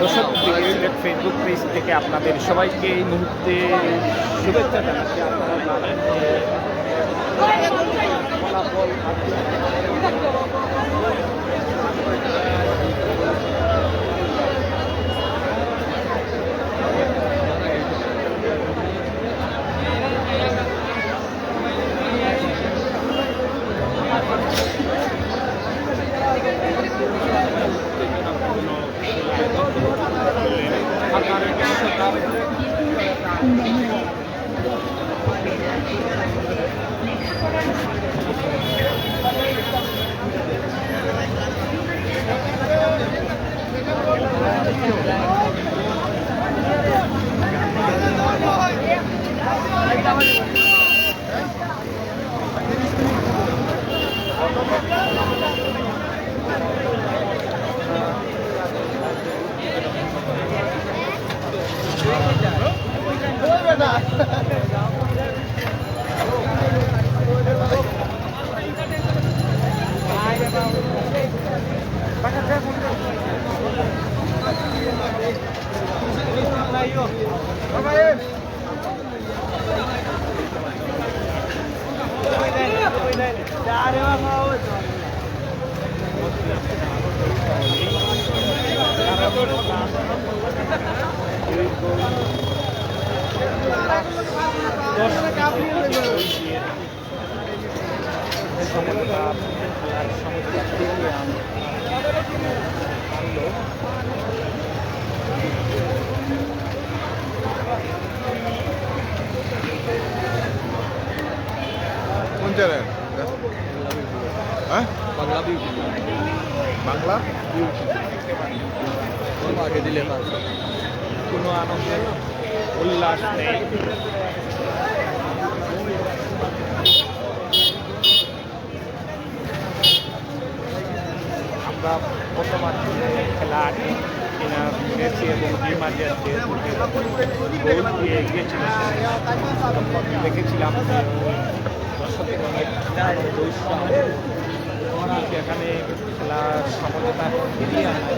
দর্শক Facebook page থেকে আপনাদের সবাইকে এই মুহূর্তে শুভেচ্ছা জানাচ্ছি। আপনারা জানেন যে ফলাফল কোন চ্যানেল? হ্যাঁ, বাংলা বিউটি, বাংলা আগে দিলে কোনো আনন্দের উল্লাস নেই। আমরা বর্তমান খেলা আগে কিনা মেসি এবং ডি মারিয়ার যে গোল দিয়ে এগিয়েছিল তখন দেখেছিলাম যে দর্শকের অনেক আনন্দ উৎসাহ এখানে খেলার সমঝোতা ফিরিয়ে আনায়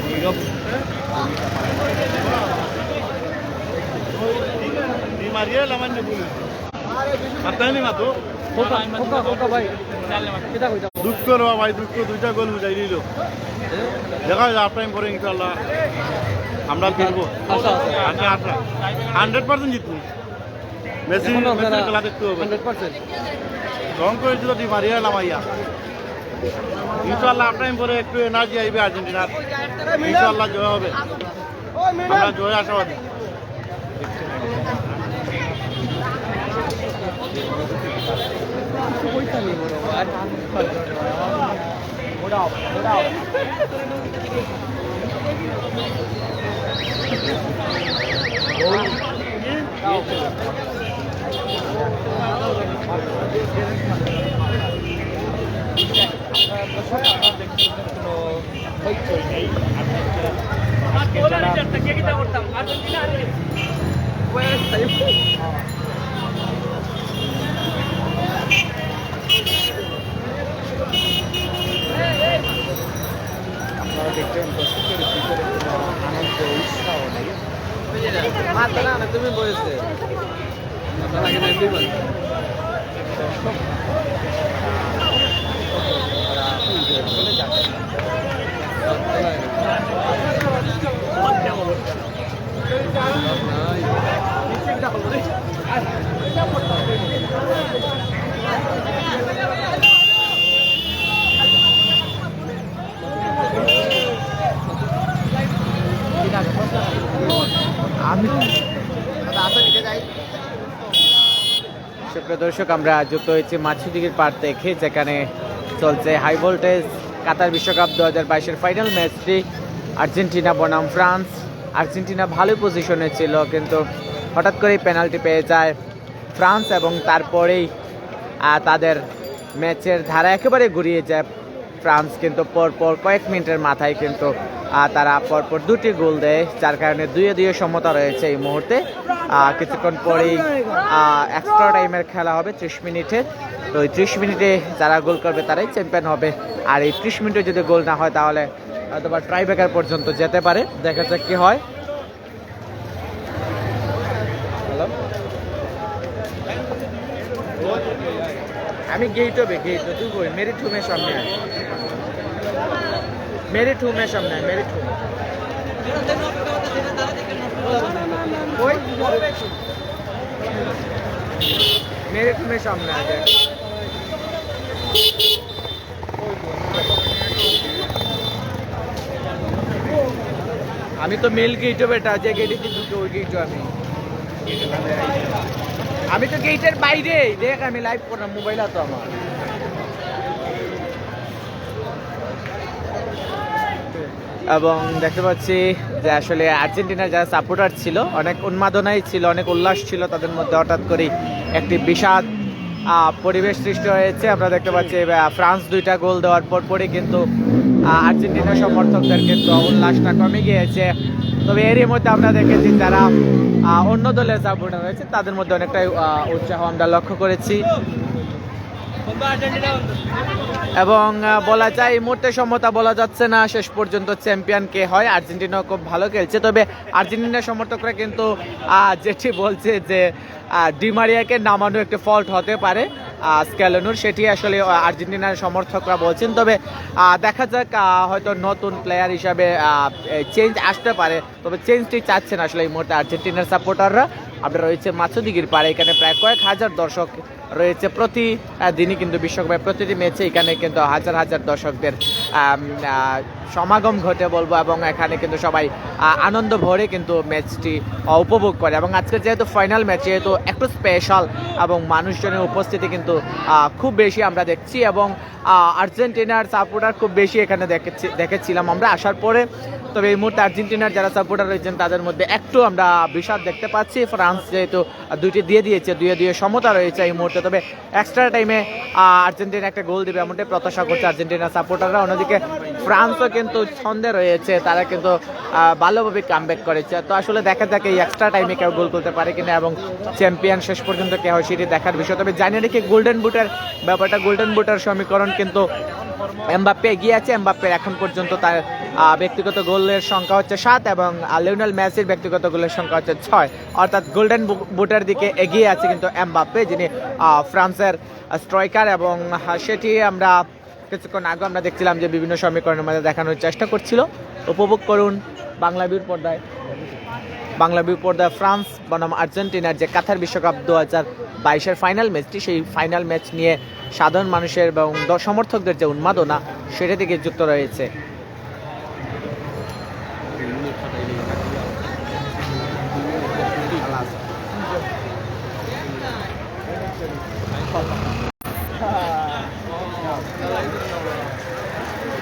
নীরব দুঃখ রে ভাই, দুঃখ দুইটা গোল বুঝাই দিল। দেখা যায় হাফ টাইম পরে ইনশাআল্লাহ আমরা খেলবো। 100% জিতবো। মেসি খেলা দেখতে হবে। 100% রং করেছিল ডি মারিয়া নামাইয়া। ইনশাআল্লাহ হাফ টাইম পরে একটু এনার্জি আইবে আর্জেন্টিনার। ইনশাআল্লাহ জয় হবে। আমরা জয় আশাবাদী। আপনারা দেখবেন দর্শকের ভিতরে কোনো আনন্দ উৎসাহ নেই। তুমি বলেছে আপনার আগে নাই দিবেন দর্শক চলে যাচ্ছে। সুপ্রিয় দর্শক, আমরা যুক্ত হয়েছি মাছুদিঘির পাড় থেকে, যেখানে চলছে হাই ভোল্টেজ কাতার বিশ্বকাপ 2022-এর ফাইনাল ম্যাচটি আর্জেন্টিনা বনাম ফ্রান্স। আর্জেন্টিনা ভালো পজিশনে ছিল, কিন্তু হঠাৎ করেই পেনাল্টি পেয়ে যায় ফ্রান্স এবং তারপরেই তাদের ম্যাচের ধারা একেবারে ঘুরিয়ে যায় ফ্রান্স। কিন্তু পরপর কয়েক মিনিটের মাথায় কিন্তু তারা পরপর 2টি গোল দেয়, যার কারণে 2-2 সমতা রয়েছে এই মুহূর্তে। কিছুক্ষণ পরেই এক্সট্রা টাইমের খেলা হবে 30 মিনিটের। তো এই 30 মিনিটে যারা গোল করবে তারাই চ্যাম্পিয়ন হবে, আর এই 30 মিনিটে যদি গোল না হয় তাহলে হয়তো বা ট্রাইব্রেকার পর্যন্ত যেতে পারে। দেখা যাক কি হয়। আমি গেট হবে, গেট তুই কই মেরিট হোমের সামনে আয়, মেরিট হোমের সামনে আয়, মেরিট হোম কই মেরিট হোমের সামনে আয়। দেখ আমি তো মেল গেট হবে, এটা যে গেটে দুটো ওই গেট আমি তো গেটের বাইরে। দেখ আমি লাইভ করলাম, মোবাইল আছে আমার। এবং দেখতে পাচ্ছি যে আসলে আর্জেন্টিনার যারা সাপোর্টার ছিল অনেক উন্মাদনাই ছিল, অনেক উল্লাস ছিল তাদের মধ্যে। হঠাৎ করে একটি বিষাদ পরিবেশ সৃষ্টি হয়েছে। আমরা দেখতে পাচ্ছি ফ্রান্স 2টা গোল দেওয়ার পরই কিন্তু আর্জেন্টিনার সমর্থকদের কিন্তু উল্লাসটা কমে গিয়েছে। তবে এরই মধ্যে আমরা দেখেছি যারা অন্য দলের সাপোর্টার রয়েছে তাদের মধ্যে অনেকটাই উৎসাহ আমরা লক্ষ্য করেছি। এবং বলা যায় এই মুহূর্তে সমতা বলা যাচ্ছে না শেষ পর্যন্ত চ্যাম্পিয়ন কে হয়। আর্জেন্টিনা খুব ভালো খেলছে, তবে আর্জেন্টিনার সমর্থকরা কিন্তু যেটি বলছে যে ডি মারিয়াকে নামানো একটি ফল্ট হতে পারে স্ক্যালোনোর, সেটি আসলে আর্জেন্টিনার সমর্থকরা বলছেন। তবে দেখা যাক, হয়তো নতুন প্লেয়ার হিসাবে চেঞ্জ আসতে পারে, তবে চেঞ্জটি চাচ্ছেন আসলে এই মুহূর্তে আর্জেন্টিনার সাপোর্টাররা। আপনারা রয়েছে মাছুদিঘির পাড়ে, এখানে প্রায় কয়েক হাজার দর্শক রয়েছে প্রতিদিনই কিন্তু বিশ্বকাপের প্রতিটি ম্যাচে এখানে কিন্তু হাজার হাজার দর্শকদের সমাগম ঘটে বলবো, এবং এখানে কিন্তু সবাই আনন্দ ভরে কিন্তু ম্যাচটি উপভোগ করে। এবং আজকে যেহেতু ফাইনাল ম্যাচ, যেহেতু একটু স্পেশাল এবং মানুষজনের উপস্থিতি কিন্তু খুব বেশি আমরা দেখছি, এবং আর্জেন্টিনার সাপোর্টার খুব বেশি এখানে দেখেছিলাম আমরা আসার পরে। তবে এই মুহূর্তে আর্জেন্টিনার যারা সাপোর্টার রয়েছেন তাদের মধ্যে একটু আমরা বিষাদ দেখতে পাচ্ছি। ফ্রান্স যেহেতু 2টি দিয়ে দিয়েছে, 2-2 সমতা রয়েছে এই মুহূর্তে। তবে এক্সট্রা টাইমে আর্জেন্টিনা একটা গোল দিবে এমনটাই প্রত্যাশা করছে আর্জেন্টিনার সাপোর্টাররা। অন্যদিকে ফ্রান্সও কিন্তু ছন্দে রয়েছে, তারা কিন্তু ভালোভাবে কামব্যাক করেছে। তো আসলে দেখা যাক এই এক্সট্রা টাইমে কেউ গোল করতে পারে কিনা এবং চ্যাম্পিয়ন শেষ পর্যন্ত কে হয় সেটি দেখার বিষয়। তবে জানিয়ে রেখে গোল্ডেন বুটের ব্যাপারটা, গোল্ডেন বুটের সমীকরণ কিন্তু এমবাপ্পে এগিয়ে আছে। এমবাপ্পের এখন পর্যন্ত তার ব্যক্তিগত গোলের সংখ্যা হচ্ছে 7 এবং লিওনেল মেসির ব্যক্তিগত গোলের সংখ্যা হচ্ছে 6, অর্থাৎ গোল্ডেন বুটের দিকে এগিয়ে আছে কিন্তু এমবাপ্পে, যিনি ফ্রান্সের স্ট্রাইকার। এবং সেটি আমরা কিছুক্ষণ আগে আমরা দেখছিলাম যে বিভিন্ন সমীকরণের মধ্যে দেখানোর চেষ্টা করছিল। উপভোগ করুন বাংলা বিউর পর্দায়। বাংলা বিউ পর্দায় ফ্রান্স বনাম আর্জেন্টিনার যে কাতার বিশ্বকাপ 2022-এর ফাইনাল ম্যাচটি, সেই ফাইনাল ম্যাচ নিয়ে সাধারণ মানুষের এবং সমর্থকদের যে উন্মাদনা সেটা থেকে যুক্ত রয়েছে।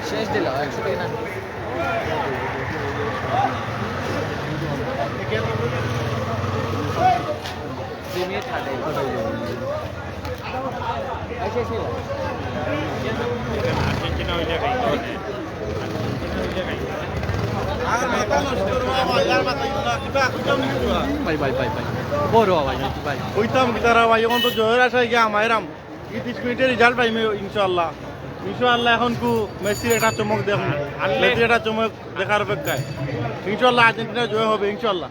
শেষ দিল 100 টাকা না আর্জেন্টিনা ওই জায়গায় কইতাম কি তারা ভাই এখন তো জয়ের আশায় গিয়ে আমায়রাম 30 মিনিটের রেজাল্ট পাইবে ইনশাআল্লাহ। ইনশাআল্লাহ এখন কু মেসির একটা চমক দেখুন, মেসির একটা চমক দেখার অপেক্ষায়। ইনশাআল্লাহ আর্জেন্টিনা জয় হবে ইনশাআল্লাহ।